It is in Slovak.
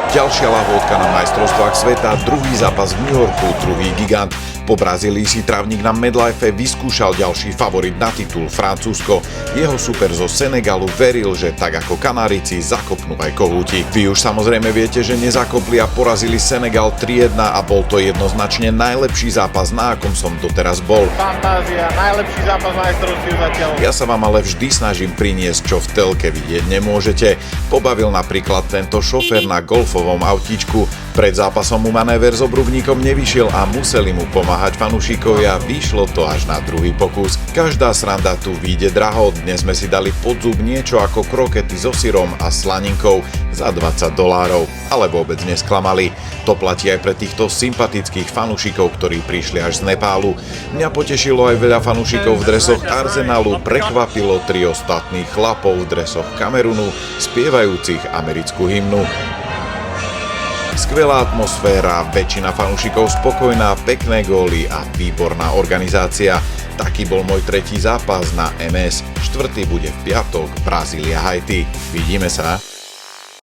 Ďalšia lahôdka na majstrovstvách sveta, druhý zápas v New Yorku, druhý gigant. Po Brazílii si trávnik na MetLife vyskúšal ďalší favorit na titul, Francúzsko. Jeho super zo Senegalu veril, že tak ako Kanárici zakopnú aj kohúti. Vy už samozrejme viete, že nezakopli a porazili Senegal 3-1 a bol to jednoznačne najlepší zápas, na akom som doteraz bol. Fantázia, najlepší zápas majstrovstiev zatiaľ. Ja sa vám ale vždy snažím priniesť, čo v telke vidieť nemôžete. Pobavil napríklad tento šofér na golfovom autíčku. Pred zápasom mu manéver s obrubníkom nevyšiel a museli mu pomáhať fanúšikovia, vyšlo to až na druhý pokus. Každá sranda tu vyjde draho, dnes sme si dali pod zub niečo ako krokety so syrom a slaninkou za $20, ale vôbec nesklamali. To platí aj pre týchto sympatických fanúšikov, ktorí prišli až z Nepálu. Mňa potešilo aj veľa fanúšikov v dresoch Arsenalu, prekvapilo 3 ostatných chlapov v dresoch Kamerunu, spievajúcich americkú hymnu. Skvelá atmosféra, väčšina fanúšikov spokojná, pekné góly a výborná organizácia. Taký bol môj tretí zápas na MS. Štvrtý bude v piatok, Brazília Haiti. Vidíme sa.